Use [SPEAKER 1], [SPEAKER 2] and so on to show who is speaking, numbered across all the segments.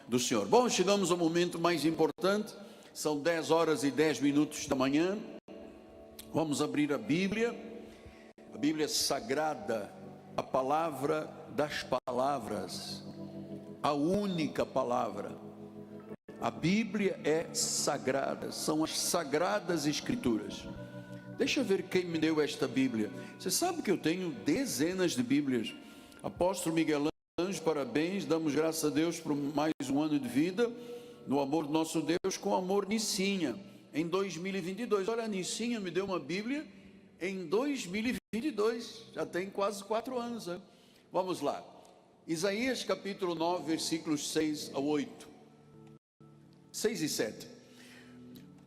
[SPEAKER 1] do Senhor. Bom, chegamos ao momento mais importante, são 10 horas e 10 minutos da manhã. Vamos abrir a Bíblia Sagrada, a palavra das palavras, a única palavra. A Bíblia é sagrada, são as sagradas escrituras. Deixa eu ver quem me deu esta Bíblia. Você sabe que eu tenho dezenas de Bíblias. Apóstolo Miguel Anjo, parabéns, damos graças a Deus por mais um ano de vida, no amor do nosso Deus, com amor Nicinha, em 2022. Olha, a Nicinha me deu uma Bíblia em 2022, já tem quase 4 anos, né? Vamos lá, Isaías capítulo 9, versículos 6 a 8, 6 e 7.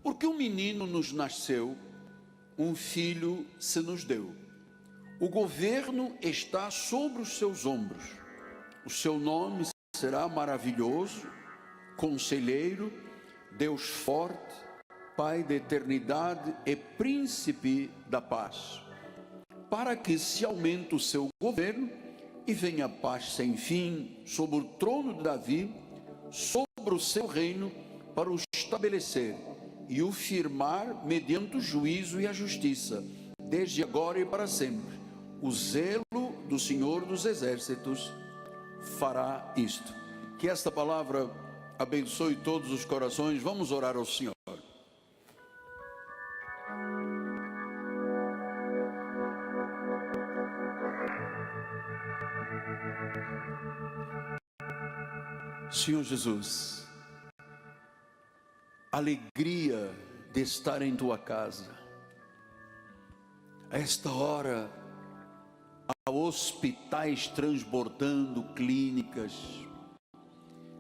[SPEAKER 1] Porque um menino nos nasceu, um filho se nos deu, o governo está sobre os seus ombros, o seu nome será maravilhoso, conselheiro, Deus forte, Pai da eternidade e príncipe da paz, para que se aumente o seu governo e venha a paz sem fim sobre o trono de Davi, sobre o seu reino, para o estabelecer e o firmar mediante o juízo e a justiça, desde agora e para sempre. O zelo do Senhor dos Exércitos fará isto. Que esta palavra abençoe todos os corações. Vamos orar ao Senhor. Senhor Jesus, alegria de estar em tua casa. A esta hora, há hospitais transbordando, clínicas,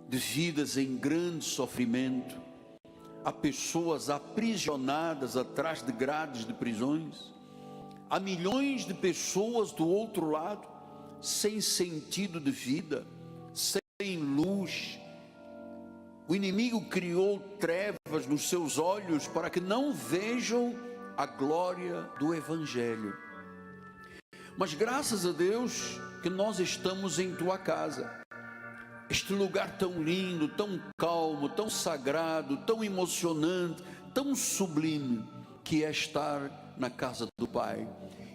[SPEAKER 1] de vidas em grande sofrimento, há pessoas aprisionadas atrás de grades de prisões, há milhões de pessoas do outro lado, sem sentido de vida, sem luz. O inimigo criou trevas nos seus olhos para que não vejam a glória do Evangelho. Mas graças a Deus que nós estamos em tua casa, este lugar tão lindo, tão calmo, tão sagrado, tão emocionante, tão sublime, que é estar na casa do Pai.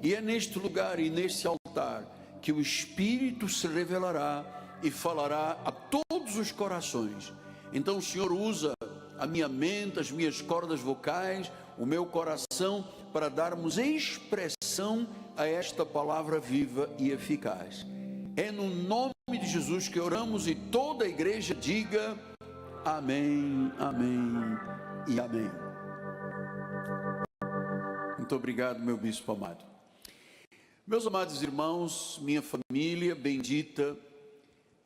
[SPEAKER 1] E é neste lugar e neste altar que o Espírito se revelará e falará a todos os corações. Então o Senhor usa a minha mente, as minhas cordas vocais, o meu coração, para darmos expressão a esta palavra viva e eficaz. É no nome de Jesus que oramos, e toda a igreja diga amém, amém e amém. Muito obrigado, meu bispo amado. Meus amados irmãos, minha família bendita,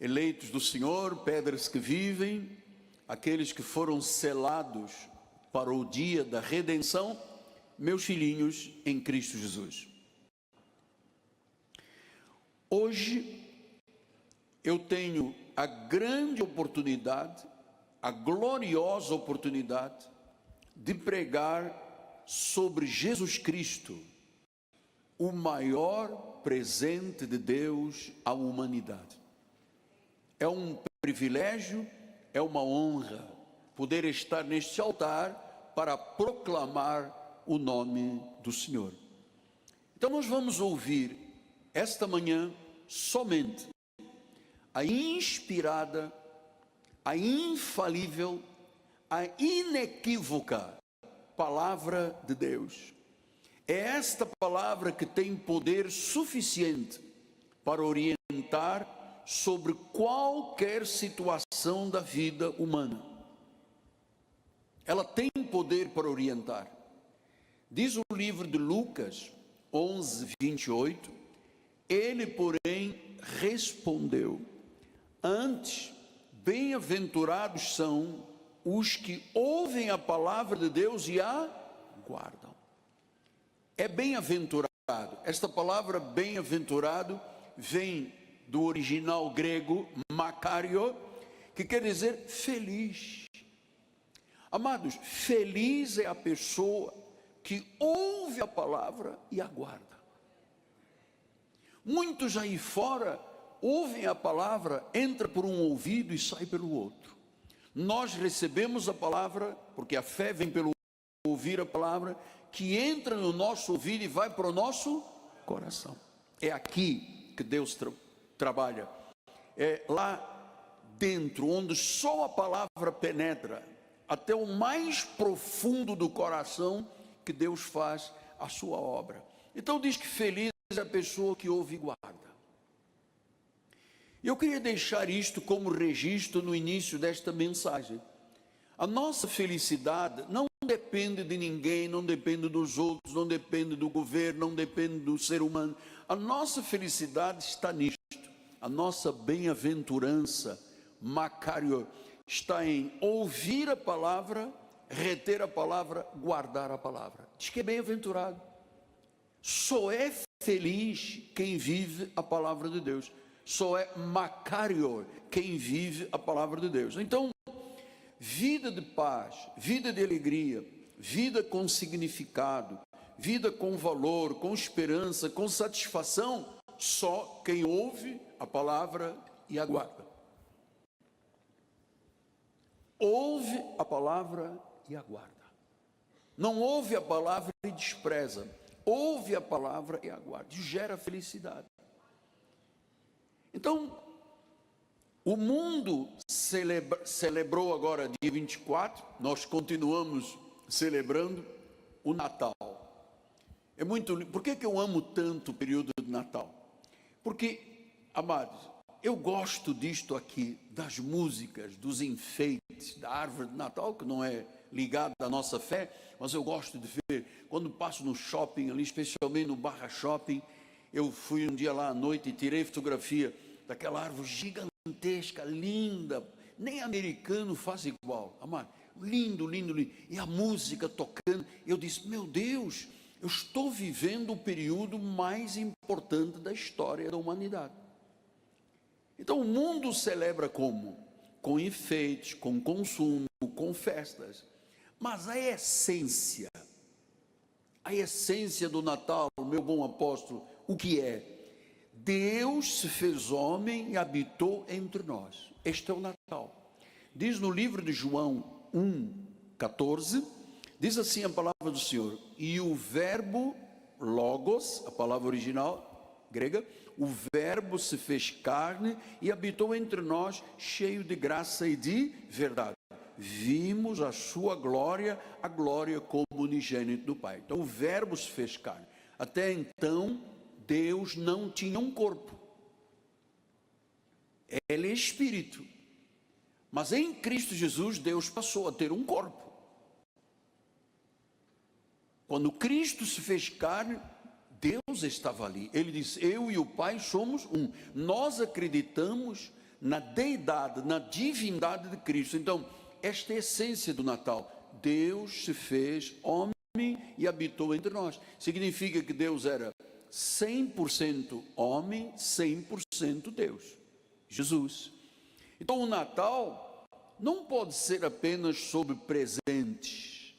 [SPEAKER 1] eleitos do Senhor, pedras que vivem, aqueles que foram selados para o dia da redenção, meus filhinhos em Cristo Jesus. Hoje eu tenho a grande oportunidade, a gloriosa oportunidade de pregar sobre Jesus Cristo, o maior presente de Deus à humanidade. É um privilégio, é uma honra poder estar neste altar para proclamar o nome do Senhor. Então nós vamos ouvir esta manhã somente a inspirada, a infalível, a inequívoca palavra de Deus. É esta palavra que tem poder suficiente para orientar sobre qualquer situação da vida humana. Ela tem poder para orientar. Diz o livro de Lucas 11, 28, ele, porém, respondeu: antes, bem-aventurados são os que ouvem a palavra de Deus e a guardam. É bem-aventurado. Esta palavra bem-aventurado vem do original grego makario, que quer dizer feliz. Amados, feliz é a pessoa que ouve a palavra e aguarda. Muitos aí fora ouvem a palavra, entra por um ouvido e sai pelo outro. Nós recebemos a palavra, porque a fé vem pelo ouvir a palavra, que entra no nosso ouvido e vai para o nosso coração. É aqui que Deus trabalha. É lá dentro, onde só a palavra penetra, até o mais profundo do coração, que Deus faz a sua obra. Então diz que feliz é a pessoa que ouve e guarda. Eu queria deixar isto como registro no início desta mensagem. A nossa felicidade não depende de ninguém, não depende dos outros, não depende do governo, não depende do ser humano. A nossa felicidade está nisto. A nossa bem-aventurança, Macário, está em ouvir a palavra, reter a palavra, guardar a palavra. Diz que é bem-aventurado. Só é feliz quem vive a palavra de Deus. Só é Macário quem vive a palavra de Deus. Então, vida de paz, vida de alegria, vida com significado, vida com valor, com esperança, com satisfação, só quem ouve a palavra e aguarda. Ouve a palavra e aguarda. Não ouve a palavra e despreza. Ouve a palavra e aguarda. Gera felicidade. Então, o mundo celebrou agora dia 24, nós continuamos celebrando o Natal. É muito lindo. Por que eu amo tanto o período de Natal? Porque, amados, eu gosto disto aqui, das músicas, dos enfeites, da árvore de Natal, que não é ligado à nossa fé, mas eu gosto de ver, quando passo no shopping ali, especialmente no Barra Shopping, eu fui um dia lá à noite e tirei fotografia daquela árvore gigantesca, linda, nem americano faz igual, amado, lindo, lindo, lindo, e a música tocando, eu disse, meu Deus, eu estou vivendo o período mais importante da história da humanidade. Então o mundo celebra como? Com enfeites, com consumo, com festas, mas a essência do Natal, meu bom apóstolo, o que é? Deus se fez homem e habitou entre nós. Este é o Natal. Diz no livro de João 1:14, diz assim a palavra do Senhor, e o verbo logos, a palavra original grega, o verbo se fez carne e habitou entre nós, cheio de graça e de verdade. Vimos a sua glória, a glória como unigênito do Pai. Então o verbo se fez carne. Até então Deus não tinha um corpo. Ele é espírito. Mas em Cristo Jesus, Deus passou a ter um corpo. Quando Cristo se fez carne, Deus estava ali. Ele disse, eu e o Pai somos um. Nós acreditamos na deidade, na divindade de Cristo. Então, esta é a essência do Natal. Deus se fez homem e habitou entre nós. Significa que Deus era 100% homem, 100% Deus, Jesus. Então o Natal não pode ser apenas sobre presentes,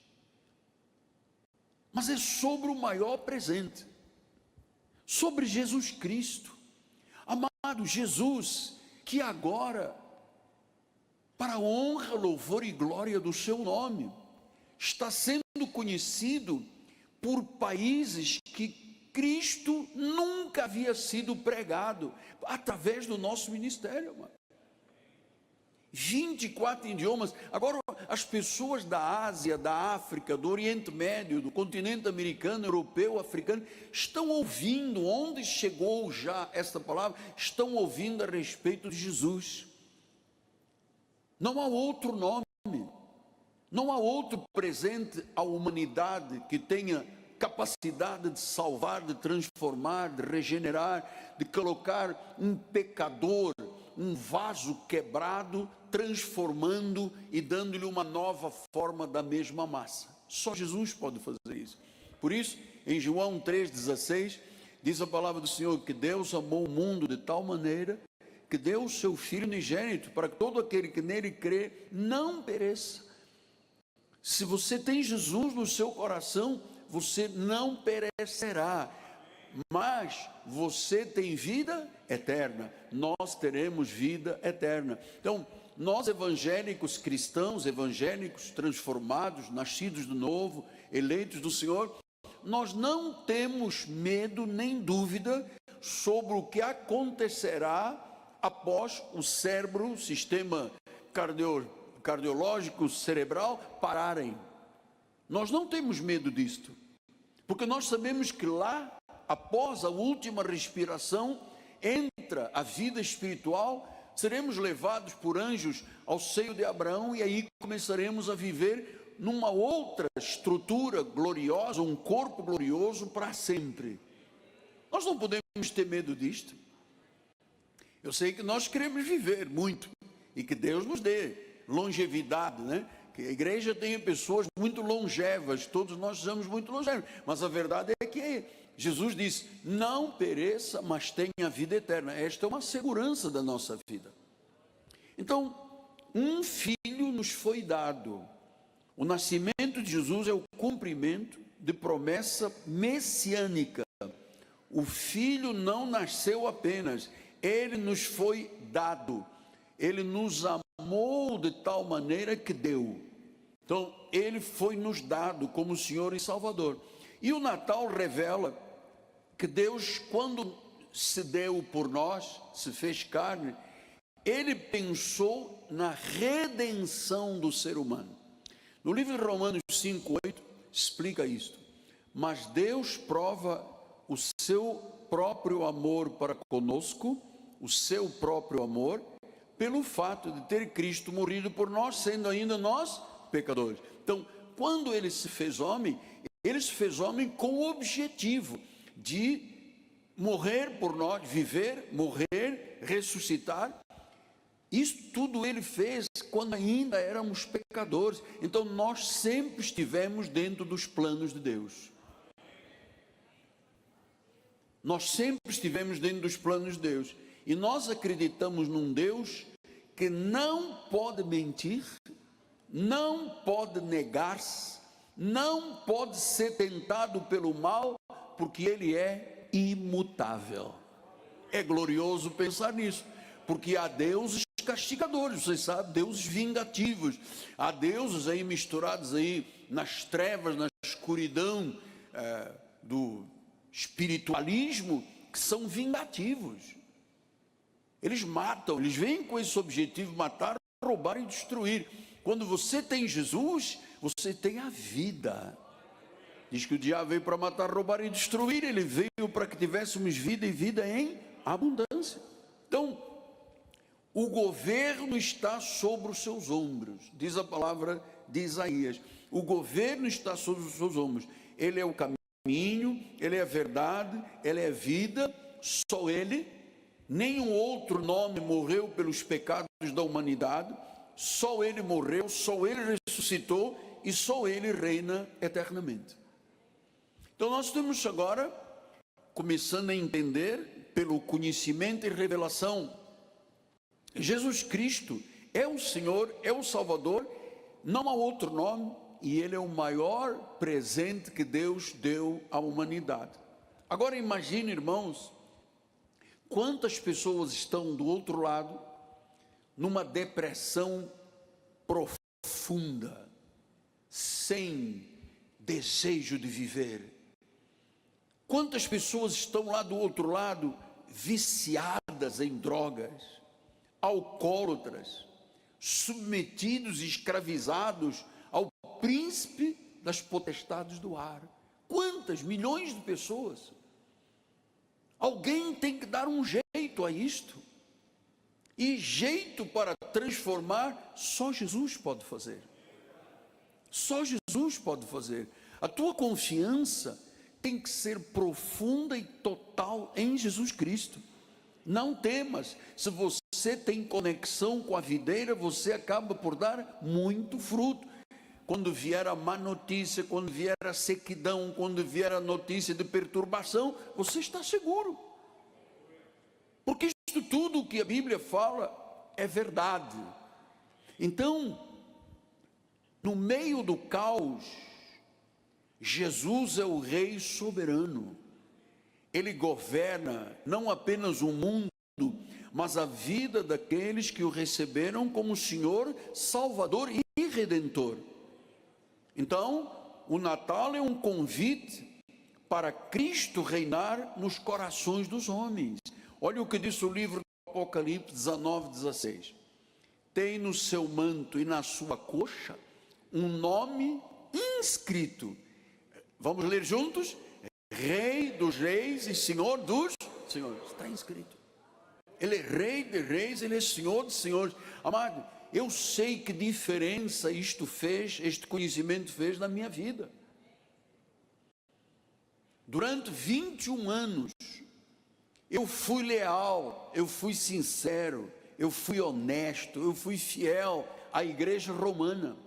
[SPEAKER 1] mas é sobre o maior presente, sobre Jesus Cristo. Amado Jesus, que agora, para a honra, louvor e glória do seu nome, está sendo conhecido por países que Cristo nunca havia sido pregado através do nosso ministério, mano. 24 idiomas. Agora as pessoas da Ásia, da África, do Oriente Médio, do continente americano, europeu, africano, estão ouvindo, onde chegou já esta palavra, estão ouvindo a respeito de Jesus. Não há outro nome, não há outro presente à humanidade que tenha capacidade de salvar, de transformar, de regenerar, de colocar um pecador, um vaso quebrado, transformando e dando-lhe uma nova forma da mesma massa. Só Jesus pode fazer isso. Por isso, em João 3,16, diz a palavra do Senhor que Deus amou o mundo de tal maneira que deu o seu Filho unigênito para que todo aquele que nele crê não pereça. Se você tem Jesus no seu coração, você não perecerá. mas você tem vida eterna, nós teremos vida eterna. Então, nós evangélicos cristãos, evangélicos transformados, nascidos de novo, eleitos do Senhor, nós não temos medo nem dúvida sobre o que acontecerá após o cérebro, o sistema cardiológico cerebral pararem. Nós não temos medo disto, porque nós sabemos que lá, após a última respiração, entra a vida espiritual, seremos levados por anjos ao seio de Abraão e aí começaremos a viver numa outra estrutura gloriosa, um corpo glorioso para sempre. Nós não podemos ter medo disto. Eu sei que nós queremos viver muito e que Deus nos dê longevidade, né? Que a igreja tenha pessoas muito longevas, todos nós somos muito longevos, mas a verdade é que Jesus disse: não pereça, mas tenha vida eterna. Esta é uma segurança da nossa vida. Então, um filho nos foi dado. O nascimento de Jesus é o cumprimento de promessa messiânica. O filho não nasceu apenas, ele nos foi dado. Ele nos amou de tal maneira que deu. Então, ele foi nos dado como Senhor e Salvador. E o Natal revela que Deus, quando se deu por nós, se fez carne, ele pensou na redenção do ser humano. No livro de Romanos 5:8 explica isto. Mas Deus prova o seu próprio amor para conosco, o seu próprio amor, pelo fato de ter Cristo morrido por nós, sendo ainda nós pecadores. Então, quando ele se fez homem com o objetivo de morrer por nós, viver, morrer, ressuscitar. Isso tudo ele fez quando ainda éramos pecadores. Então nós sempre estivemos dentro dos planos de Deus. Nós sempre estivemos dentro dos planos de Deus. E nós acreditamos num Deus que não pode mentir, não pode negar-se, não pode ser tentado pelo mal, porque ele é imutável. É glorioso pensar nisso, porque há deuses castigadores, vocês sabem, deuses vingativos, há deuses aí misturados aí nas trevas, na escuridão do espiritualismo, que são vingativos. Eles matam, eles vêm com esse objetivo: matar, roubar e destruir. Quando você tem Jesus, você tem a vida. Diz que o diabo veio para matar, roubar e destruir. Ele veio para que tivéssemos vida e vida em abundância. Então, o governo está sobre os seus ombros, diz a palavra de Isaías. O governo está sobre os seus ombros. Ele é o caminho, ele é a verdade, ele é a vida. Só ele, nenhum outro nome morreu pelos pecados da humanidade. Só ele morreu, só ele ressuscitou e só ele reina eternamente. Então nós estamos agora começando a entender, pelo conhecimento e revelação, Jesus Cristo é o Senhor, é o Salvador, não há outro nome, e ele é o maior presente que Deus deu à humanidade. Agora imagine, irmãos, quantas pessoas estão do outro lado, numa depressão profunda, sem desejo de viver. Quantas pessoas estão lá do outro lado, viciadas em drogas, alcoólatras, submetidos e escravizados ao príncipe das potestades do ar. Quantas milhões de pessoas? Alguém tem que dar um jeito a isto. E jeito para transformar, só Jesus pode fazer. Só Jesus pode fazer. A tua confiança tem que ser profunda e total em Jesus Cristo. Não temas. Se você tem conexão com a videira, você acaba por dar muito fruto. Quando vier a má notícia, quando vier a sequidão, quando vier a notícia de perturbação, você está seguro. Porque isto tudo que a Bíblia fala é verdade. Então, no meio do caos, Jesus é o Rei soberano. Ele governa não apenas o mundo, mas a vida daqueles que o receberam como Senhor, Salvador e Redentor. Então, o Natal é um convite para Cristo reinar nos corações dos homens. Olha o que diz o livro do Apocalipse 19:16. Tem no seu manto e na sua coxa um nome inscrito. Vamos ler juntos? Rei dos reis e Senhor dos senhores. Está inscrito. Ele é Rei de reis, Ele é Senhor dos senhores. Amado, eu sei que diferença isto fez, este conhecimento fez na minha vida. Durante 21 anos, eu fui leal, eu fui sincero, eu fui honesto, eu fui fiel à Igreja Romana.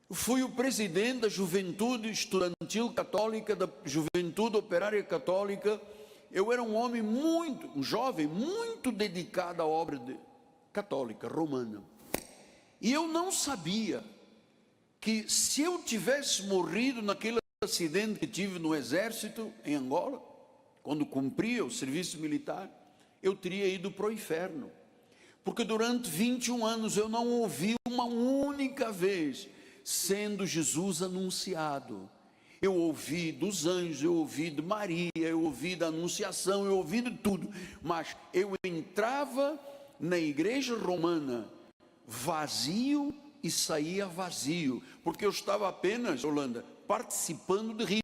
[SPEAKER 1] Eu fui o presidente da Juventude Estudantil Católica, da Juventude Operária Católica. Eu era um homem um jovem muito dedicado à obra católica, romana. E eu não sabia que se eu tivesse morrido naquele acidente que tive no exército em Angola, quando cumpria o serviço militar, eu teria ido para o inferno. Porque durante 21 anos eu não ouvi uma única vez sendo Jesus anunciado. Eu ouvi dos anjos, eu ouvi de Maria, eu ouvi da Anunciação, eu ouvi de tudo. Mas eu entrava na igreja romana vazio e saía vazio. Porque eu estava apenas, Holanda, participando de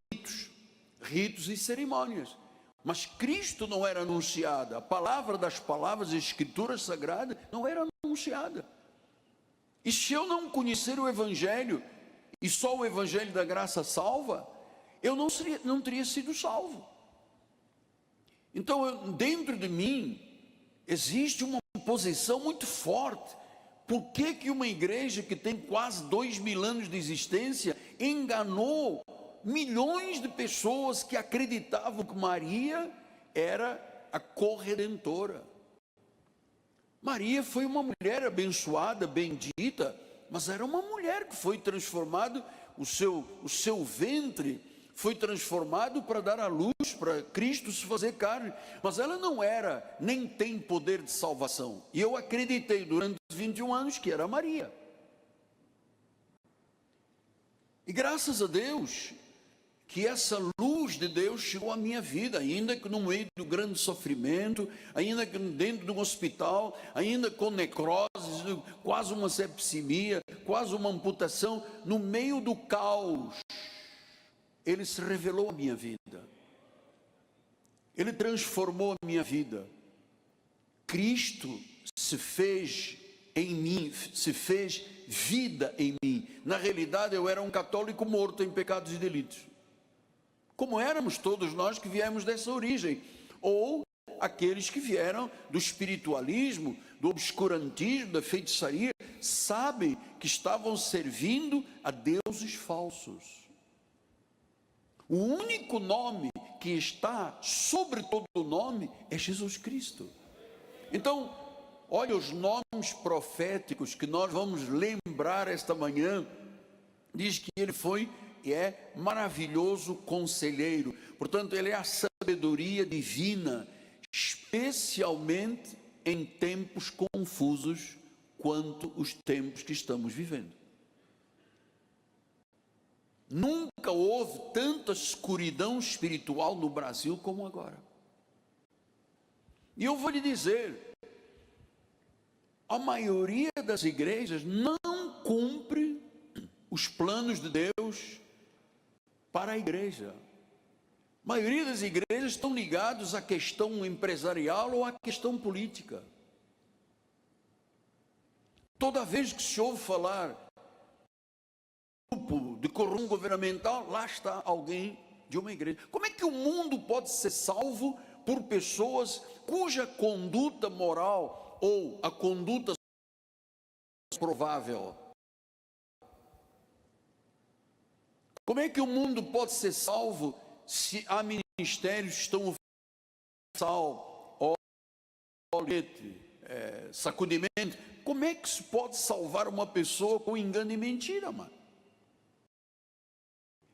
[SPEAKER 1] ritos e cerimônias. Mas Cristo não era anunciado. A palavra das palavras, a Escritura Sagrada, não era anunciada. E se eu não conhecer o Evangelho, e só o Evangelho da graça salva, eu não teria sido salvo. Então, dentro de mim, existe uma posição muito forte. Por que uma igreja que tem quase 2000 anos de existência, enganou milhões de pessoas que acreditavam que Maria era a corredentora? Maria foi uma mulher abençoada, bendita, mas era uma mulher que foi transformado, o seu ventre foi transformado para dar à luz, para Cristo se fazer carne, mas ela não era, nem tem poder de salvação. E eu acreditei durante 21 anos que era Maria. E graças a Deus que essa luz de Deus chegou à minha vida, ainda que no meio do grande sofrimento, ainda que dentro de um hospital, ainda com necrose, quase uma septicemia, quase uma amputação, no meio do caos, Ele se revelou à minha vida, Ele transformou a minha vida. Cristo se fez em mim, se fez vida em mim. Na realidade, eu era um católico morto em pecados e delitos, como éramos todos nós que viemos dessa origem, ou aqueles que vieram do espiritualismo, do obscurantismo, da feitiçaria, sabem que estavam servindo a deuses falsos. O único nome que está sobre todo o nome é Jesus Cristo. Então, olha os nomes proféticos que nós vamos lembrar esta manhã. Diz que Ele foi e é maravilhoso conselheiro. Portanto, Ele é a sabedoria divina, especialmente em tempos confusos quanto os tempos que estamos vivendo. Nunca houve tanta escuridão espiritual no Brasil como agora. E eu vou lhe dizer, a maioria das igrejas não cumpre os planos de Deus para a igreja. A maioria das igrejas estão ligadas à questão empresarial ou à questão política. Toda vez que se ouve falar de corrupção governamental, lá está alguém de uma igreja. Como é que o mundo pode ser salvo por pessoas cuja conduta moral ou a conduta provável? Como é que o mundo pode ser salvo se há ministérios que estão oferecendo sal, óleo, sacudimento? Como é que se pode salvar uma pessoa com engano e mentira, mano?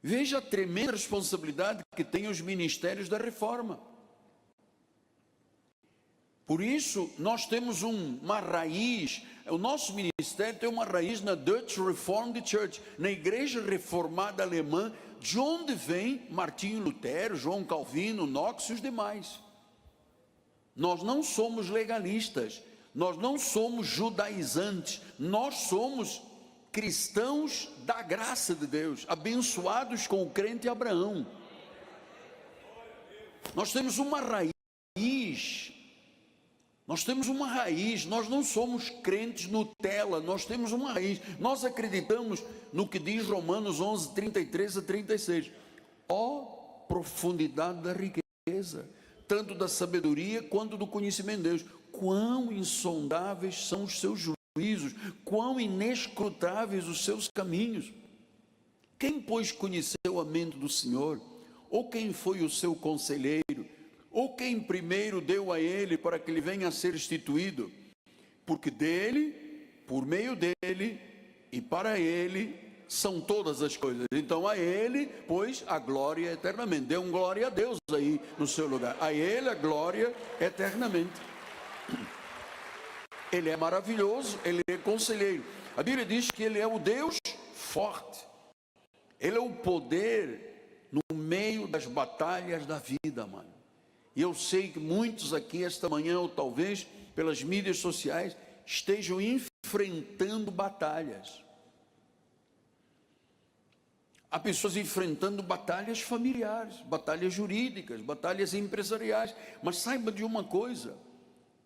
[SPEAKER 1] Veja a tremenda responsabilidade que têm os ministérios da reforma. Por isso, nós temos uma raiz, o nosso ministério tem uma raiz na Dutch Reformed Church, na Igreja Reformada Alemã, de onde vem Martinho Lutero, João Calvino, Knox e os demais. Nós não somos legalistas, nós não somos judaizantes, nós somos cristãos da graça de Deus, abençoados com o crente Abraão. Nós temos uma raiz, nós não somos crentes Nutella, nós temos uma raiz, nós acreditamos no que diz Romanos 11, 33 a 36, profundidade da riqueza, tanto da sabedoria quanto do conhecimento de Deus, quão insondáveis são os seus juízos, quão inescrutáveis os seus caminhos. Quem, pois, conheceu a mente do Senhor? Ou quem foi o seu conselheiro? Ou quem primeiro deu a ele para que ele venha a ser instituído? Porque dele, por meio dele e para ele são todas as coisas. Então a ele, pois, a glória eternamente. Dê um glória a Deus aí no seu lugar. A ele a glória eternamente. Ele é maravilhoso, ele é conselheiro. A Bíblia diz que ele é o Deus forte. Ele é o poder no meio das batalhas da vida, mano. E eu sei que muitos aqui esta manhã, ou talvez pelas mídias sociais, estejam enfrentando batalhas. Há pessoas enfrentando batalhas familiares, batalhas jurídicas, batalhas empresariais. Mas saiba de uma coisa,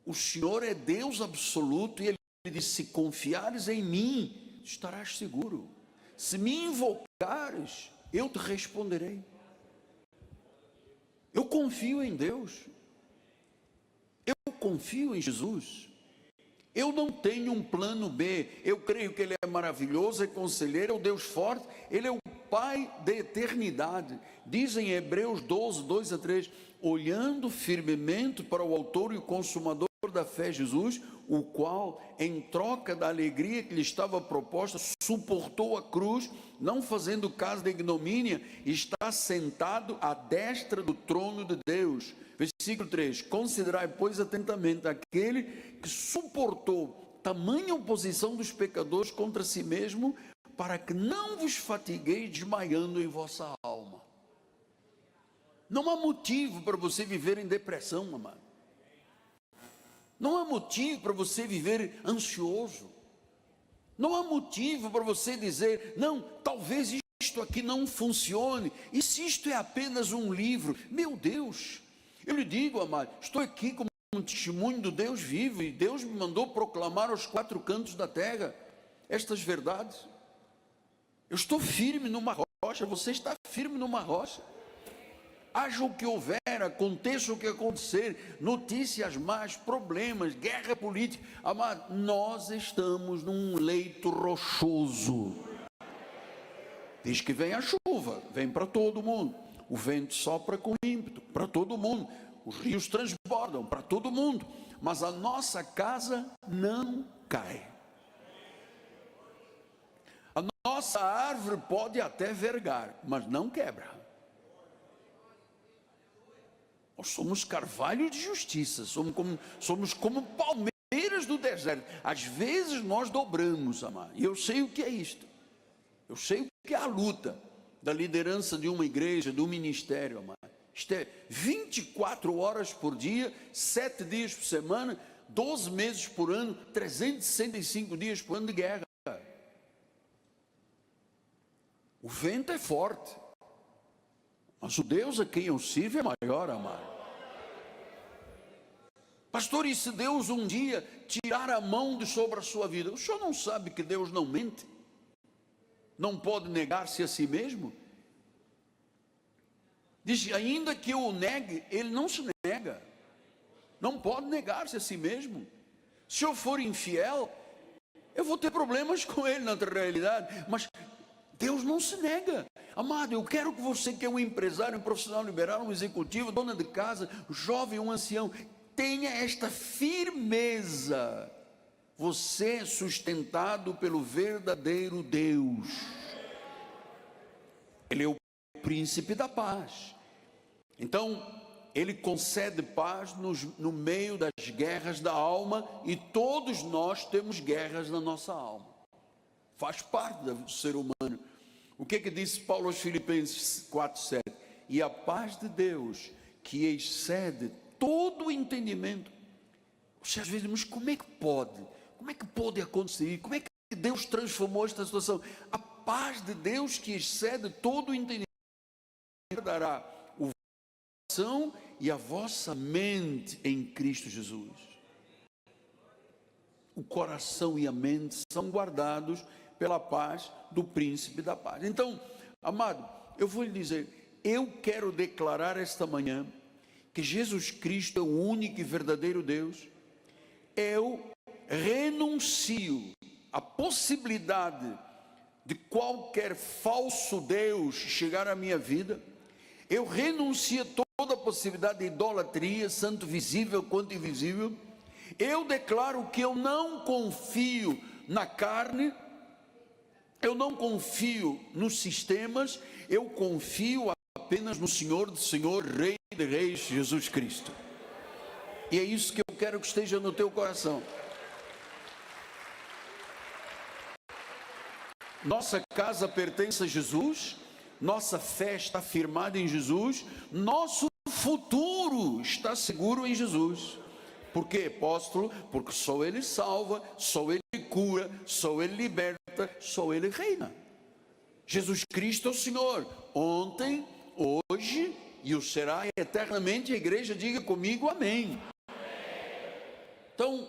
[SPEAKER 1] o Senhor é Deus absoluto e Ele diz, se confiares em mim, estarás seguro. Se me invocares, eu te responderei. Eu confio em Deus. Eu confio em Jesus. Eu não tenho um plano B. Eu creio que Ele é maravilhoso, é conselheiro, é o Deus forte. Ele é o Pai da eternidade. Diz em Hebreus 12, 2 a 3, olhando firmemente para o autor e o consumador da fé, Jesus, o qual, em troca da alegria que lhe estava proposta, suportou a cruz, não fazendo caso da ignomínia, e está sentado à destra do trono de Deus. Versículo 3, considerai, pois, atentamente aquele que suportou tamanha oposição dos pecadores contra si mesmo, para que não vos fatigueis desmaiando em vossa alma. Não há motivo para você viver em depressão, amado. Não há motivo para você viver ansioso. Não há motivo para você dizer, não, talvez isto aqui não funcione. E se isto é apenas um livro? Meu Deus, eu lhe digo, amado, estou aqui como um testemunho do Deus vivo, e Deus me mandou proclamar aos quatro cantos da terra estas verdades. Eu estou firme numa rocha, você está firme numa rocha. Haja o que houver, aconteça o que acontecer, notícias más, problemas, guerra política, amado, nós estamos num leito rochoso. Diz que vem a chuva, vem para todo mundo, o vento sopra com ímpeto, para todo mundo, os rios transbordam para todo mundo, mas a nossa casa não cai. A nossa árvore pode até vergar, mas não quebra. Nós somos carvalho de justiça, somos como palmeiras do deserto. Às vezes nós dobramos, amado. E eu sei o que é isto. Eu sei o que é a luta da liderança de uma igreja, do ministério, amado. Isto é 24 horas por dia, 7 dias por semana, 12 meses por ano, 365 dias por ano de guerra. O vento é forte. Mas o Deus a quem eu sirvo é maior, amado. Pastor, e se Deus um dia tirar a mão de sobre a sua vida? O senhor não sabe que Deus não mente? Não pode negar-se a si mesmo? Diz, ainda que eu o negue, ele não se nega. Não pode negar-se a si mesmo. Se eu for infiel, eu vou ter problemas com ele na realidade, mas Deus não se nega. Amado, eu quero que você, que é um empresário, um profissional liberal, um executivo, dona de casa, jovem, um ancião, tenha esta firmeza. Você é sustentado pelo verdadeiro Deus. Ele é o príncipe da paz. Então, ele concede paz no meio das guerras da alma, e todos nós temos guerras na nossa alma. Faz parte do ser humano. O que disse Paulo aos Filipenses 4:7? E a paz de Deus, que excede todo o entendimento. Você às vezes, mas como é que pode? Como é que pode acontecer? Como é que Deus transformou esta situação? A paz de Deus, que excede todo o entendimento, dará o coração e a vossa mente em Cristo Jesus. O coração e a mente são guardados pela paz do príncipe da paz. Então, amado, eu vou lhe dizer, eu quero declarar esta manhã que Jesus Cristo é o único e verdadeiro Deus. Eu renuncio à possibilidade de qualquer falso Deus chegar à minha vida. Eu renuncio a toda a possibilidade de idolatria, tanto visível quanto invisível. Eu declaro que eu não confio na carne, eu não confio nos sistemas, eu confio apenas no Senhor de Senhor, Rei de Reis, Jesus Cristo. E é isso que eu quero que esteja no teu coração. Nossa casa pertence a Jesus, nossa fé está firmada em Jesus, nosso futuro está seguro em Jesus. Por quê, apóstolo? Porque só Ele salva, só Ele cura, só Ele liberta, só Ele reina. Jesus Cristo é o Senhor, ontem, hoje e o será eternamente. A igreja diga comigo, amém. Então,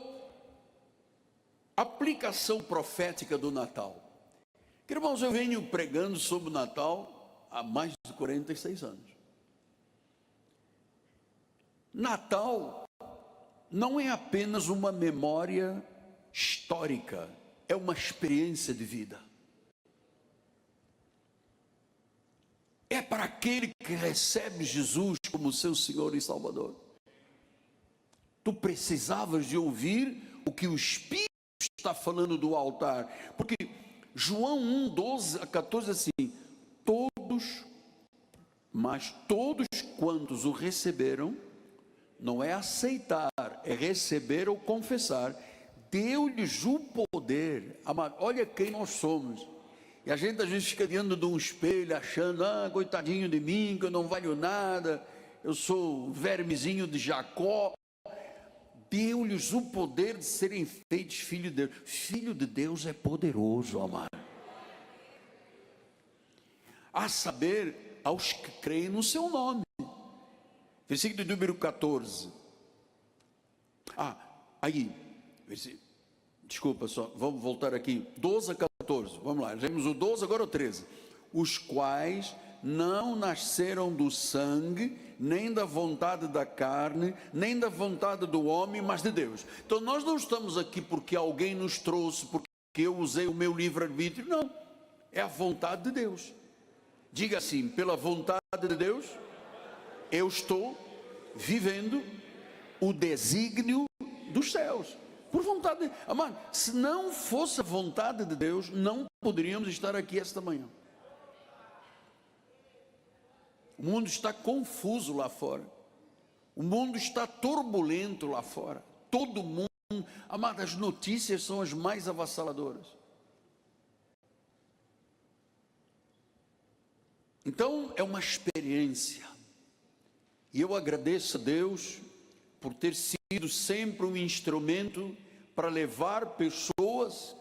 [SPEAKER 1] aplicação profética do Natal. Irmãos, eu venho pregando sobre o Natal há mais de 46 anos. Natal não é apenas uma memória histórica, é uma experiência de vida. É para aquele que recebe Jesus como seu Senhor e Salvador. Tu precisavas de ouvir o que o Espírito está falando do altar, porque João 1, 12 a 14, assim, mas todos quantos o receberam, não é aceitar, é receber ou confessar, deu-lhes o poder. Olha quem nós somos. E a gente às vezes fica diante de um espelho, achando, coitadinho de mim, que eu não valho nada, eu sou o vermezinho de Jacó. Deu-lhes o poder de serem feitos filhos de Deus. Filho de Deus é poderoso, amado. A saber, aos que creem no seu nome. Versículo número 14. Desculpa só, vamos voltar aqui. 12 a 14, vamos lá. Vemos o 12, agora o 13. Os quais não nasceram do sangue, nem da vontade da carne, nem da vontade do homem, mas de Deus. Então nós não estamos aqui porque alguém nos trouxe, porque eu usei o meu livre-arbítrio. Não, é a vontade de Deus. Diga assim, pela vontade de Deus, eu estou vivendo o desígnio dos céus. Por vontade de Deus. Amado, se não fosse a vontade de Deus, não poderíamos estar aqui esta manhã. O mundo está confuso lá fora. O mundo está turbulento lá fora. Todo mundo, amado, as notícias são as mais avassaladoras. Então, é uma experiência. E eu agradeço a Deus por ter sido sempre um instrumento para levar pessoas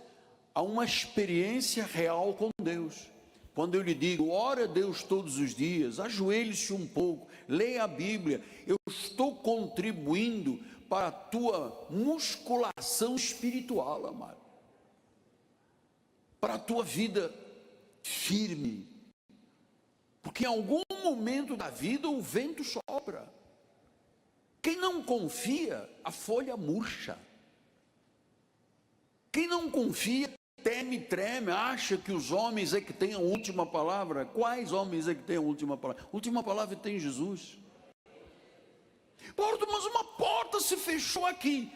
[SPEAKER 1] a uma experiência real com Deus. Quando eu lhe digo, ora a Deus todos os dias, ajoelhe-se um pouco, leia a Bíblia, eu estou contribuindo para a tua musculação espiritual, amado. Para a tua vida firme. Porque em algum momento da vida o vento sopra. Quem não confia, a folha murcha. Quem não confia, teme, treme, acha que os homens é que têm a última palavra. Quais homens é que têm a última palavra? A última palavra tem Jesus. Mas uma porta se fechou aqui.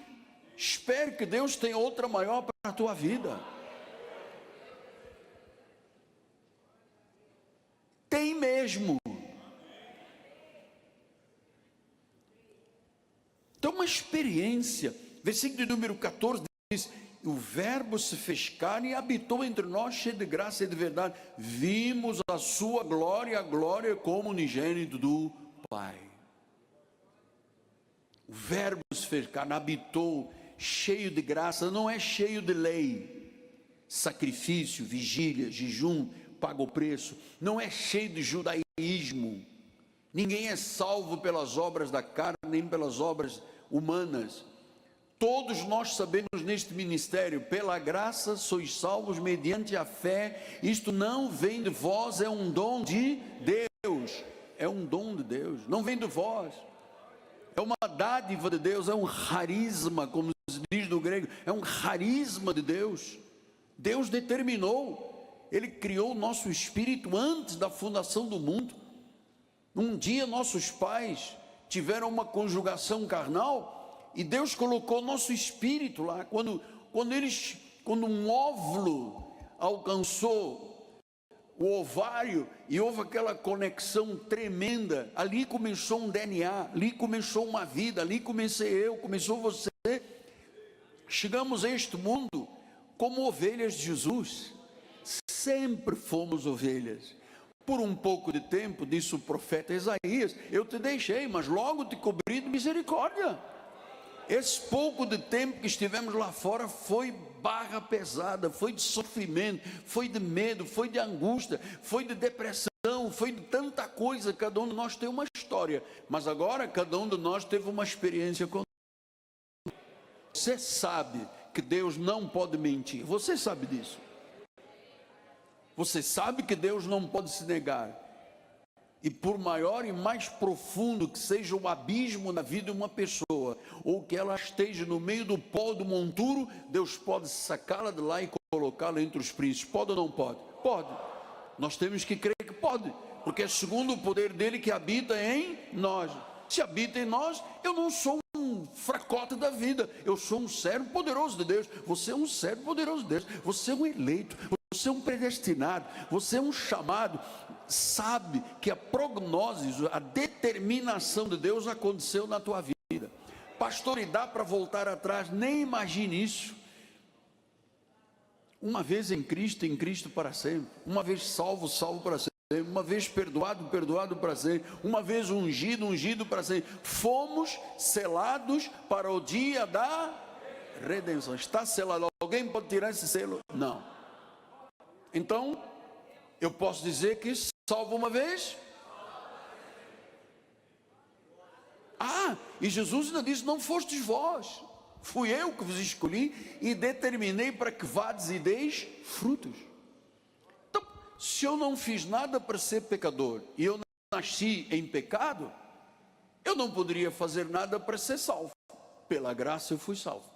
[SPEAKER 1] Espere que Deus tenha outra maior para a tua vida. Tem mesmo. Então, uma experiência. Versículo número 14 diz: o verbo se fez carne e habitou entre nós, cheio de graça e de verdade. Vimos a sua glória, a glória como unigênito do Pai. O verbo se fez carne, habitou, cheio de graça, não é cheio de lei, sacrifício, vigília, jejum, paga o preço, não é cheio de judaísmo. Ninguém é salvo pelas obras da carne, nem pelas obras humanas. Todos nós sabemos neste ministério, pela graça sois salvos mediante a fé. Isto não vem de vós, é um dom de Deus. É um dom de Deus, não vem de vós. É uma dádiva de Deus, é um carisma, como se diz no grego, é um carisma de Deus. Deus determinou, Ele criou o nosso espírito antes da fundação do mundo. Um dia nossos pais tiveram uma conjugação carnal e Deus colocou nosso espírito lá. Quando um óvulo alcançou o ovário e houve aquela conexão tremenda, ali começou um DNA, ali começou uma vida, ali comecei eu, começou você. Chegamos a este mundo como ovelhas de Jesus. Sempre fomos ovelhas. Por um pouco de tempo, disse o profeta Isaías: eu te deixei, mas logo te cobri de misericórdia. Esse pouco de tempo que estivemos lá fora foi barra pesada, foi de sofrimento, foi de medo, foi de angústia, foi de depressão, foi de tanta coisa. Cada um de nós tem uma história, mas agora cada um de nós teve uma experiência com Deus. Você sabe que Deus não pode mentir, você sabe disso. Você sabe que Deus não pode se negar. E por maior e mais profundo que seja o abismo na vida de uma pessoa, ou que ela esteja no meio do pó do monturo, Deus pode sacá-la de lá e colocá-la entre os príncipes. Pode ou não pode? Pode. Nós temos que crer que pode, porque é segundo o poder dele que habita em nós. Se habita em nós, eu não sou um fracote da vida, eu sou um servo poderoso de Deus. Você é um servo poderoso de Deus, você é um eleito, você é um predestinado, você é um chamado. Sabe que a prognose, a determinação de Deus aconteceu na tua vida. Pastor, e dá para voltar atrás? Nem imagine isso. Uma vez em Cristo para sempre. Uma vez salvo, salvo para sempre. Uma vez perdoado, perdoado para sempre. Uma vez ungido, ungido para sempre. Fomos selados para o dia da redenção. Está selado. Alguém pode tirar esse selo? Não. Então, eu posso dizer que salvo uma vez. E Jesus ainda disse: não fostes vós, fui eu que vos escolhi e determinei para que vades e deis frutos. Então, se eu não fiz nada para ser pecador e eu nasci em pecado, eu não poderia fazer nada para ser salvo. Pela graça eu fui salvo.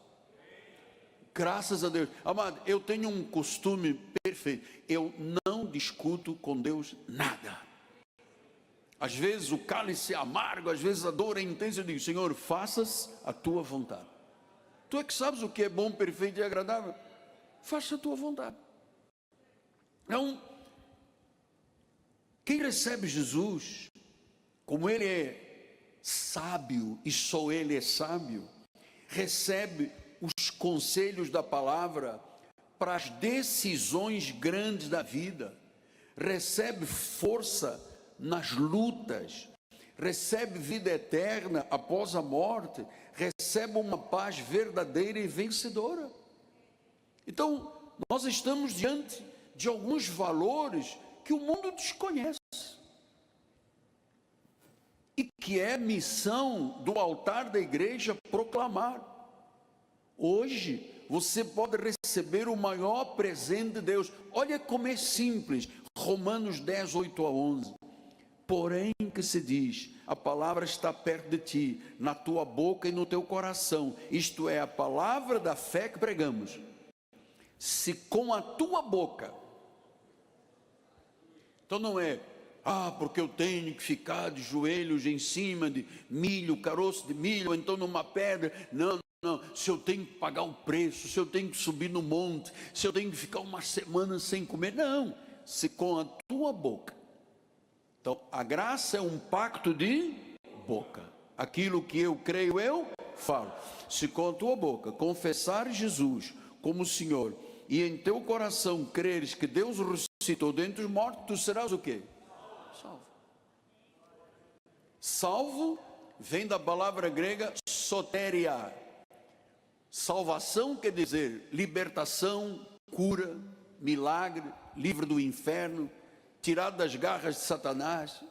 [SPEAKER 1] Graças a Deus. Amado, eu tenho um costume perfeito: eu não discuto com Deus nada. Às vezes o cálice é amargo, às vezes a dor é intensa. Eu digo: Senhor, faças a tua vontade. Tu é que sabes o que é bom, perfeito e agradável. Faça a tua vontade. Então, quem recebe Jesus, como ele é sábio e só ele é sábio, recebe os conselhos da palavra para as decisões grandes da vida, recebe força nas lutas, recebe vida eterna após a morte, recebe uma paz verdadeira e vencedora. Então, nós estamos diante de alguns valores que o mundo desconhece, e que é missão do altar da igreja proclamar. Hoje você pode receber o maior presente de Deus. Olha como é simples. Romanos 10, 8 a 11. Porém que se diz: a palavra está perto de ti, na tua boca e no teu coração. Isto é, a palavra da fé que pregamos. Se com a tua boca, então não é: porque eu tenho que ficar de joelhos em cima de milho, caroço de milho, ou então numa pedra. Não, se eu tenho que pagar o preço, se eu tenho que subir no monte, se eu tenho que ficar uma semana sem comer. Não, se com a tua boca Então, a graça é um pacto de boca. Aquilo que eu creio, eu falo. Se com a tua boca confessares Jesus como Senhor e em teu coração creres que Deus o ressuscitou dentre os mortos, tu serás o quê? Salvo. Salvo vem da palavra grega soteria. Salvação quer dizer libertação, cura, milagre, livre do inferno, tirado das garras de Satanás,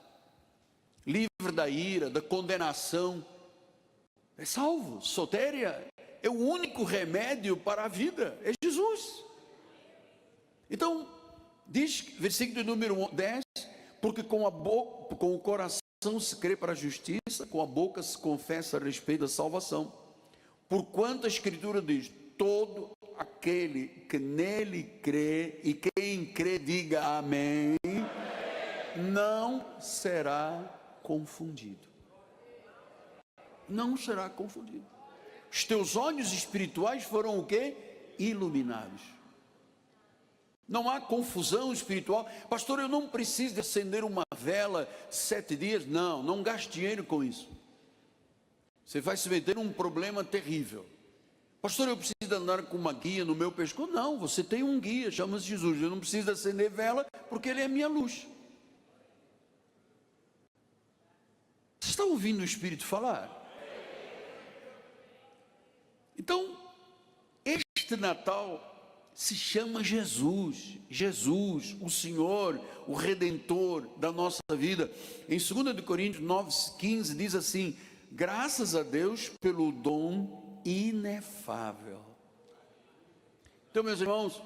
[SPEAKER 1] livre da ira, da condenação. É salvo. Soteria é o único remédio para a vida, é Jesus. Então, diz, versículo número 10, porque com o coração se crê para a justiça, com a boca se confessa a respeito da salvação. Porquanto a Escritura diz, todo aquele que nele crê, e quem crê diga amém, não será confundido. Não será confundido. Os teus olhos espirituais foram o quê? Iluminados. Não há confusão espiritual. Pastor, eu não preciso de acender uma vela 7 dias. Não, não gaste dinheiro com isso. Você vai se meter num problema terrível. Pastor, eu preciso andar com uma guia no meu pescoço. Não, você tem um guia, chama-se Jesus. Eu não preciso acender vela, porque ele é a minha luz. Você está ouvindo o Espírito falar? Então, este Natal se chama Jesus. Jesus, o Senhor, o Redentor da nossa vida. Em 2 Coríntios 9,15 diz assim, graças a Deus pelo dom inefável. Então, meus irmãos,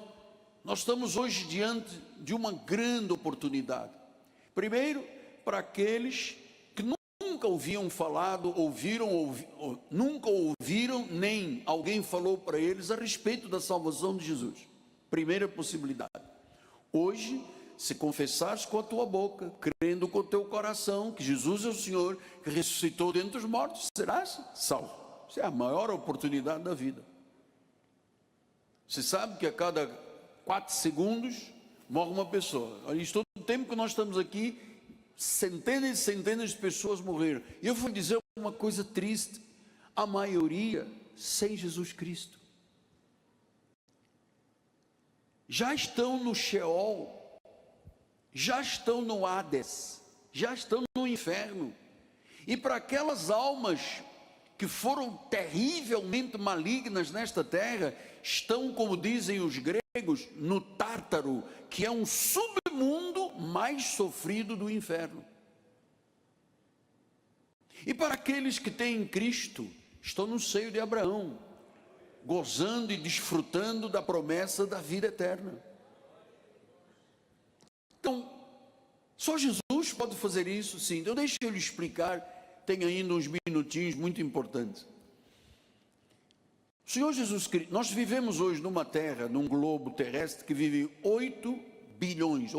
[SPEAKER 1] nós estamos hoje diante de uma grande oportunidade. Primeiro, para aqueles que nunca ouviam falado, nunca ouviram, nem alguém falou para eles a respeito da salvação de Jesus. Primeira possibilidade. Hoje, se confessares com a tua boca, crendo com o teu coração que Jesus é o Senhor, que ressuscitou dentre os mortos, serás salvo. Isso é a maior oportunidade da vida. Você sabe que a cada 4 segundos morre uma pessoa. Olha, todo o tempo que nós estamos aqui, centenas e centenas de pessoas morreram. E eu vou dizer uma coisa triste, a maioria sem Jesus Cristo. Já estão no Sheol, já estão no Hades, já estão no inferno. E para aquelas almas que foram terrivelmente malignas nesta terra, estão, como dizem os gregos, no Tártaro, que é um submundo mais sofrido do inferno. E para aqueles que têm Cristo, estão no seio de Abraão, gozando e desfrutando da promessa da vida eterna. Então, só Jesus pode fazer isso, sim. Então deixa eu lhe explicar, tem ainda uns minutinhos muito importantes. O Senhor Jesus Cristo, nós vivemos hoje numa terra, num globo terrestre que vive 8 bilhões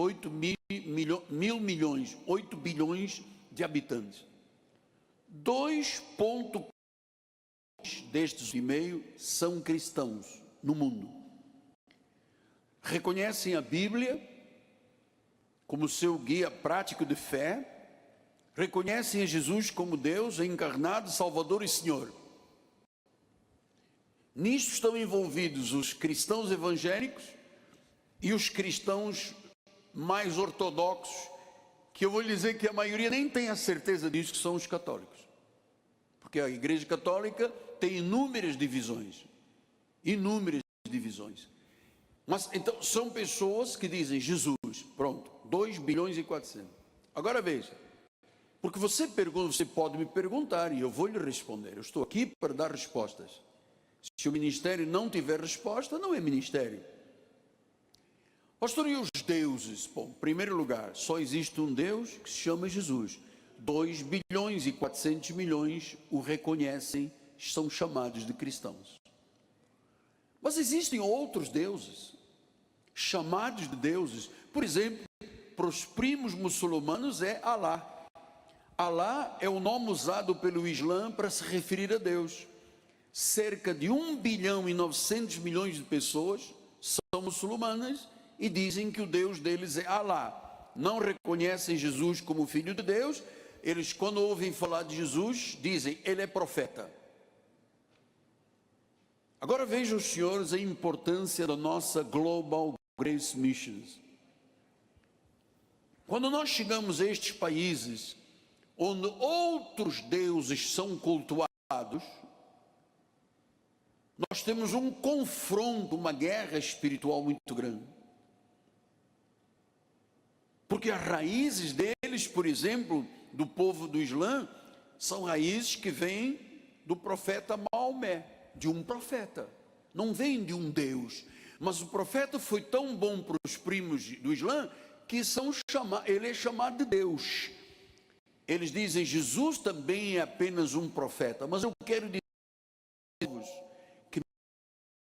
[SPEAKER 1] de habitantes. 2,4 destes e meio são cristãos no mundo. Reconhecem a Bíblia como seu guia prático de fé, reconhecem a Jesus como Deus encarnado, Salvador e Senhor. Nisto estão envolvidos os cristãos evangélicos e os cristãos mais ortodoxos, que eu vou lhe dizer que a maioria nem tem a certeza disso, que são os católicos. Porque a Igreja Católica tem inúmeras divisões. Mas então são pessoas que dizem Jesus, pronto, 2 bilhões e 400. Agora veja, porque você pergunta, você pode me perguntar e eu vou lhe responder. Eu estou aqui para dar respostas. Se o ministério não tiver resposta, não é ministério. Pastor, e os deuses? Bom, em primeiro lugar, só existe um Deus que se chama Jesus. 2 bilhões e 400 milhões o reconhecem, são chamados de cristãos. Mas existem outros deuses, chamados de deuses. Por exemplo, para os primos muçulmanos é Alá. Alá é o nome usado pelo Islã para se referir a Deus. Cerca de 1 bilhão e 900 milhões de pessoas são muçulmanas e dizem que o Deus deles é Alá. não reconhecem Jesus como Filho de Deus. Eles, quando ouvem falar de Jesus, dizem, ele é profeta. Agora vejam, os senhores, a importância da nossa Global Grace Missions. Quando nós chegamos a estes países, onde outros deuses são cultuados, nós temos um confronto, uma guerra espiritual muito grande. Porque as raízes deles, por exemplo, do povo do Islã, são raízes que vêm do profeta Maomé, de um profeta, não vem de um Deus. Mas o profeta foi tão bom para os primos do Islã, que ele é chamado de Deus. Eles dizem, Jesus também é apenas um profeta. Mas eu quero dizer que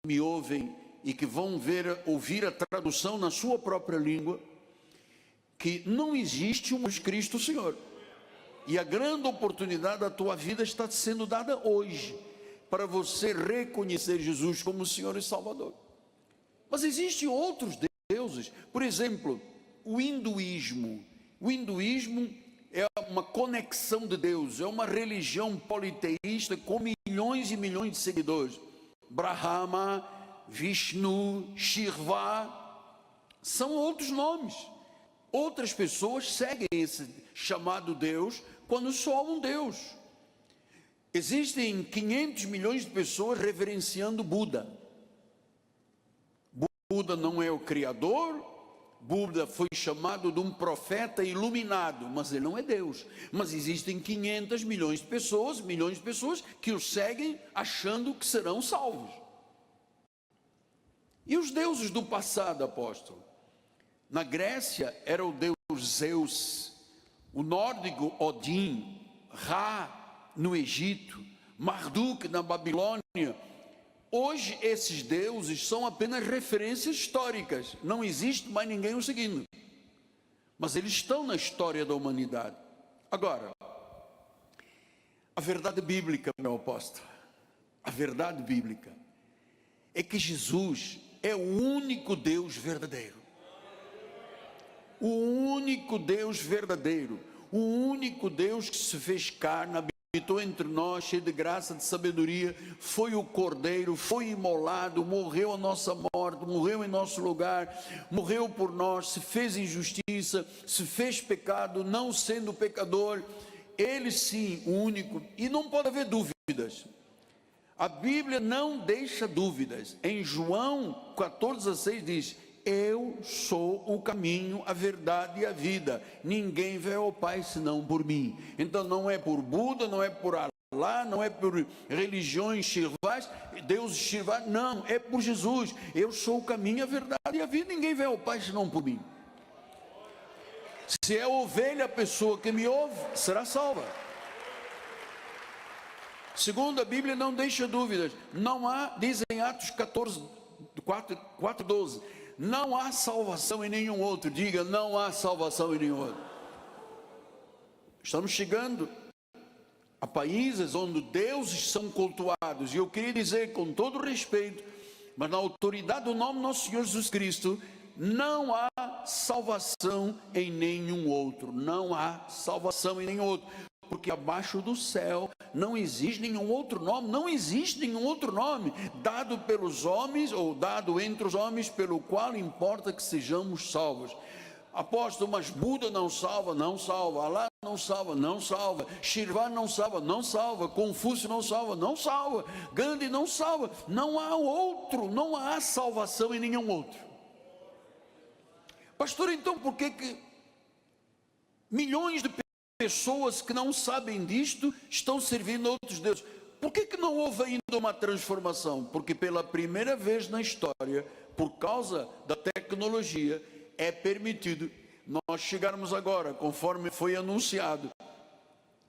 [SPEAKER 1] me ouvem e que vão ouvir a tradução na sua própria língua, que não existe um Cristo Senhor. E a grande oportunidade da tua vida está sendo dada hoje, para você reconhecer Jesus como Senhor e Salvador. Mas existem outros deuses, por exemplo, o hinduísmo. O hinduísmo é uma conexão de Deus, é uma religião politeísta com milhões e milhões de seguidores. Brahma, Vishnu, Shiva, são outros nomes. Outras pessoas seguem esse chamado Deus quando só há um Deus. Existem 500 milhões de pessoas reverenciando Buda. Buda não é o Criador. Buda foi chamado de um profeta iluminado, mas ele não é Deus. Mas existem 500 milhões de pessoas que o seguem achando que serão salvos. E os deuses do passado, apóstolo? Na Grécia era o deus Zeus, o nórdico Odin, Ra no Egito, Marduk na Babilônia. Hoje esses deuses são apenas referências históricas, não existe mais ninguém o seguindo, mas eles estão na história da humanidade. Agora, a verdade bíblica, meu apóstolo, a verdade bíblica é que Jesus é o único Deus verdadeiro. O único Deus verdadeiro, o único Deus que se fez carne, habitou entre nós, cheio de graça, de sabedoria, foi o Cordeiro, foi imolado, morreu a nossa morte, morreu em nosso lugar, morreu por nós, se fez injustiça, se fez pecado, não sendo pecador. Ele sim, o único, e não pode haver dúvidas. A Bíblia não deixa dúvidas. Em João 14,16 diz, eu sou o caminho, a verdade e a vida. Ninguém vê ao Pai senão por mim. Então não é por Buda, não é por Allah, não é por religiões shivais, deuses shivais, não, é por Jesus. Eu sou o caminho, a verdade e a vida. Ninguém vê ao Pai senão por mim. Se é ovelha a pessoa que me ouve, será salva. Segundo a Bíblia, não deixa dúvidas. Não há, diz em Atos 4:12, não há salvação em nenhum outro. Diga, não há salvação em nenhum outro. Estamos chegando a países onde deuses são cultuados. E eu queria dizer com todo respeito, mas na autoridade do nome do nosso Senhor Jesus Cristo, não há salvação em nenhum outro. Não há salvação em nenhum outro. Porque abaixo do céu não existe nenhum outro nome, não existe nenhum outro nome dado pelos homens, ou dado entre os homens, pelo qual importa que sejamos salvos. Apóstolo, mas Buda não salva, não salva. Allah não salva, não salva. Shiva não salva, não salva. Confúcio não salva, não salva. Gandhi não salva. Não há outro, não há salvação em nenhum outro. Pastor, então por que milhões de pessoas que não sabem disto estão servindo a outros deuses? Por que não houve ainda uma transformação? Porque pela primeira vez na história, por causa da tecnologia, é permitido nós chegarmos agora, conforme foi anunciado,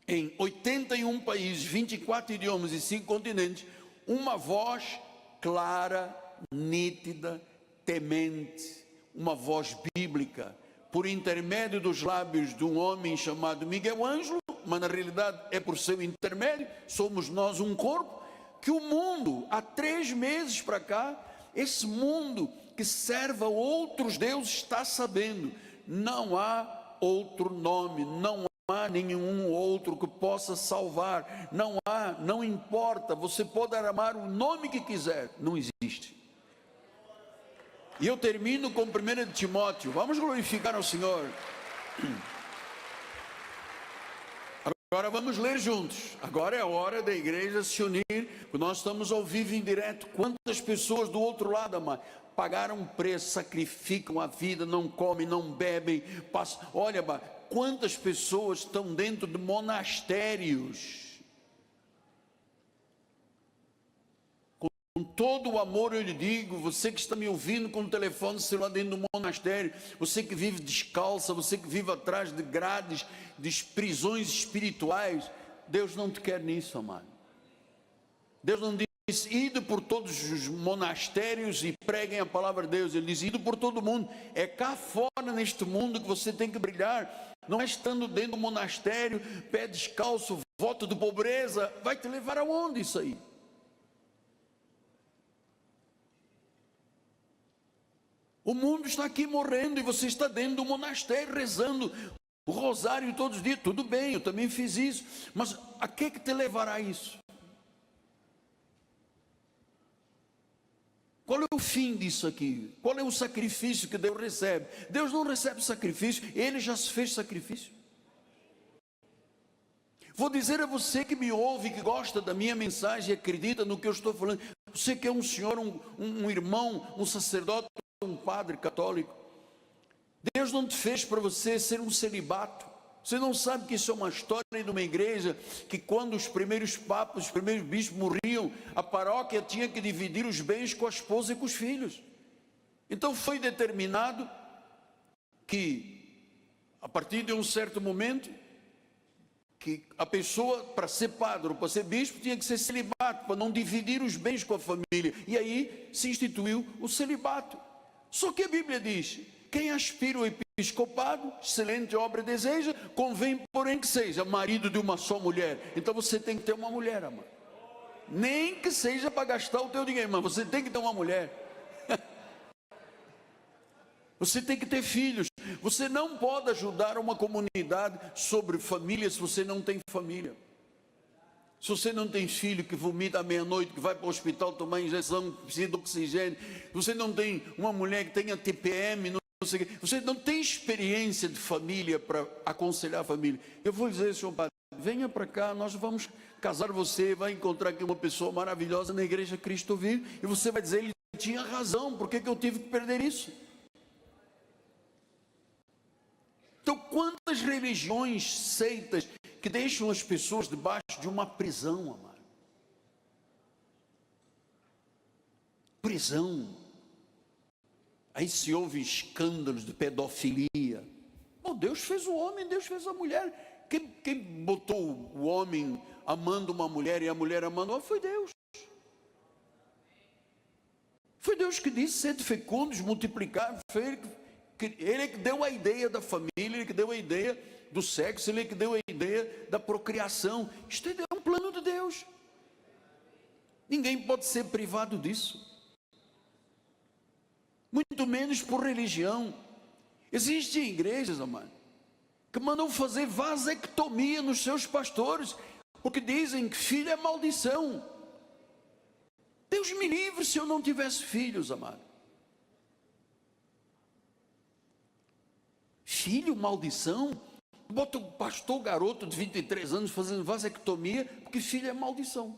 [SPEAKER 1] em 81 países, 24 idiomas e 5 continentes, uma voz clara, nítida, temente, uma voz bíblica, por intermédio dos lábios de um homem chamado Miguel Ângelo, mas na realidade é por seu intermédio, somos nós um corpo, que o mundo, há 3 meses para cá, esse mundo que serve a outros deuses está sabendo, não há outro nome, não há nenhum outro que possa salvar, não importa, você pode amar o nome que quiser, não existe. E eu termino com 1 Timóteo, vamos glorificar ao Senhor. Agora vamos ler juntos. Agora é a hora da igreja se unir, porque nós estamos ao vivo em direto. Quantas pessoas do outro lado, amado, pagaram um preço, sacrificam a vida, não comem, não bebem, passam. Olha, amado, quantas pessoas estão dentro de monastérios. Com todo o amor eu lhe digo, você que está me ouvindo com o telefone celular dentro do monastério, você que vive descalça, você que vive atrás de grades, de prisões espirituais, Deus não te quer nisso, amado. Deus não diz, ide por todos os monastérios e preguem a palavra de Deus. Ele diz, ide por todo mundo. É cá fora neste mundo que você tem que brilhar. Não é estando dentro do monastério, pé descalço, voto de pobreza. Vai te levar aonde isso aí? O mundo está aqui morrendo e você está dentro do monastério rezando o rosário todos os dias. Tudo bem, eu também fiz isso, mas a que te levará isso? Qual é o fim disso aqui? Qual é o sacrifício que Deus recebe? Deus não recebe sacrifício, Ele já se fez sacrifício. Vou dizer a você que me ouve, que gosta da minha mensagem, acredita no que eu estou falando. Você que é um senhor, um irmão, um sacerdote, um padre católico, Deus não te fez para você ser um celibato. Você não sabe que isso é uma história de uma igreja, que quando os primeiros papas, os primeiros bispos morriam, a paróquia tinha que dividir os bens com a esposa e com os filhos. Então foi determinado que, a partir de um certo momento, que a pessoa, para ser padre ou para ser bispo, tinha que ser celibato, para não dividir os bens com a família. E aí se instituiu o celibato. Só que a Bíblia diz, quem aspira ao episcopado, excelente obra deseja, convém porém que seja marido de uma só mulher. Então você tem que ter uma mulher, amado. Nem que seja para gastar o teu dinheiro, mas você tem que ter uma mulher. Você tem que ter filhos. Você não pode ajudar uma comunidade sobre família se você não tem família. Se você não tem filho que vomita à meia-noite, que vai para o hospital tomar injeção, precisa de oxigênio, você não tem uma mulher que tenha TPM, não sei, você não tem experiência de família para aconselhar a família. Eu vou dizer, senhor padre, venha para cá, nós vamos casar você, vai encontrar aqui uma pessoa maravilhosa na igreja Cristo Vive, e você vai dizer, ele tinha razão, por que eu tive que perder isso? Então, quantas religiões, seitas, que deixam as pessoas debaixo de uma prisão, amado. Prisão. Aí se ouve escândalos de pedofilia. Bom, Deus fez o homem, Deus fez a mulher. Quem botou o homem amando uma mulher e a mulher amando outra foi Deus. Foi Deus que disse, sede fecundos, multiplicar. Ele é que deu a ideia da família, ele que deu a ideia do sexo, ele é que deu a ideia da procriação. Isto é um plano de Deus. Ninguém pode ser privado disso. Muito menos por religião. Existem igrejas, amado, que mandam fazer vasectomia nos seus pastores, porque dizem que filho é maldição. Deus me livre se eu não tivesse filhos, amado. Filho, maldição? Bota o pastor garoto de 23 anos fazendo vasectomia, porque filho é maldição.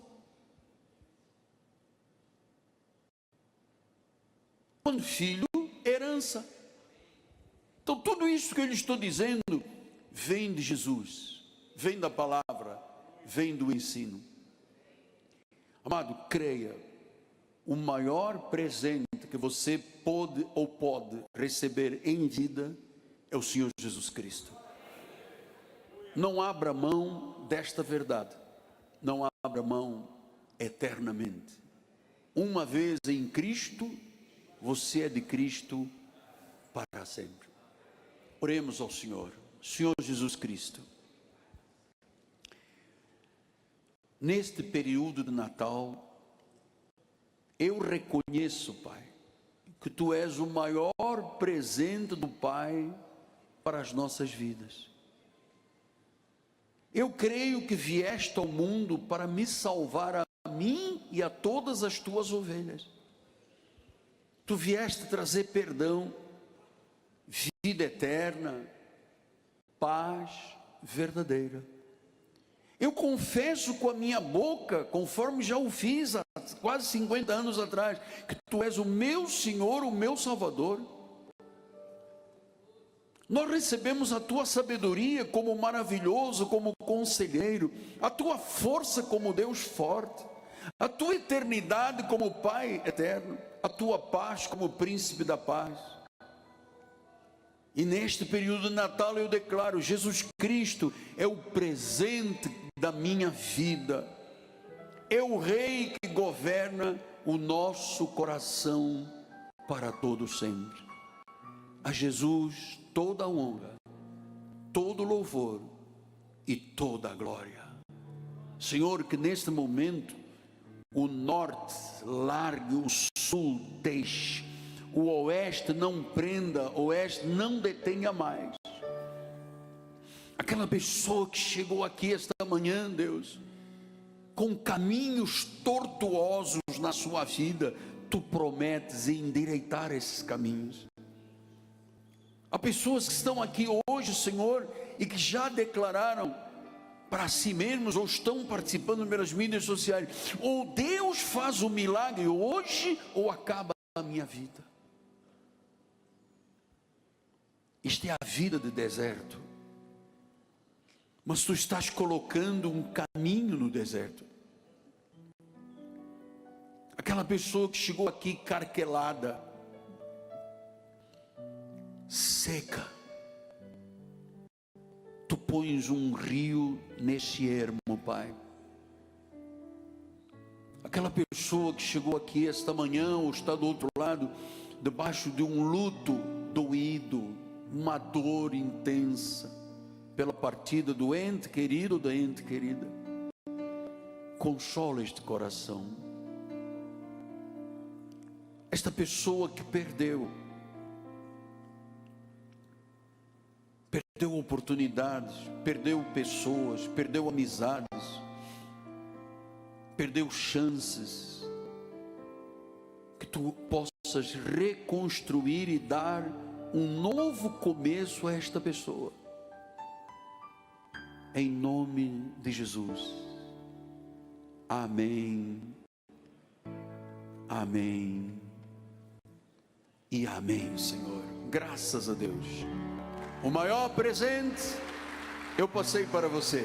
[SPEAKER 1] Quando filho, herança. Então tudo isso que eu lhe estou dizendo, vem de Jesus, vem da palavra, vem do ensino. Amado, creia, o maior presente que você pode receber em vida é o Senhor Jesus Cristo. Não abra mão desta verdade, não abra mão eternamente. Uma vez em Cristo, você é de Cristo para sempre. Oremos ao Senhor. Senhor Jesus Cristo, neste período de Natal, eu reconheço, Pai, que Tu és o maior presente do Pai para as nossas vidas. Eu creio que vieste ao mundo para me salvar a mim e a todas as tuas ovelhas. Tu vieste trazer perdão, vida eterna, paz verdadeira. Eu confesso com a minha boca, conforme já o fiz há quase 50 anos atrás, que tu és o meu Senhor, o meu Salvador. Nós recebemos a tua sabedoria como maravilhoso, como conselheiro, a tua força como Deus forte, a tua eternidade como Pai eterno, a tua paz como Príncipe da paz. E neste período de Natal eu declaro: Jesus Cristo é o presente da minha vida, é o Rei que governa o nosso coração para todo sempre. A Jesus toda a honra, todo o louvor e toda a glória. Senhor, que neste momento o norte largue, o sul deixe, o oeste não prenda, o oeste não detenha mais. Aquela pessoa que chegou aqui esta manhã, Deus, com caminhos tortuosos na sua vida, tu prometes endireitar esses caminhos. Há pessoas que estão aqui hoje, Senhor, e que já declararam para si mesmos, ou estão participando pelas mídias sociais: ou Deus faz o milagre hoje, ou acaba a minha vida. Isto é a vida de deserto, mas tu estás colocando um caminho no deserto. Aquela pessoa que chegou aqui carquelada, seca, tu pões um rio nesse ermo, Pai. Aquela pessoa que chegou aqui esta manhã, ou está do outro lado, debaixo de um luto doído, uma dor intensa, pela partida do ente querido ou da ente querida, consola este coração. Esta pessoa que perdeu oportunidades, perdeu pessoas, perdeu amizades, perdeu chances, que tu possas reconstruir e dar um novo começo a esta pessoa, em nome de Jesus. Amém, amém e amém, Senhor. Graças a Deus. O maior presente eu passei para você.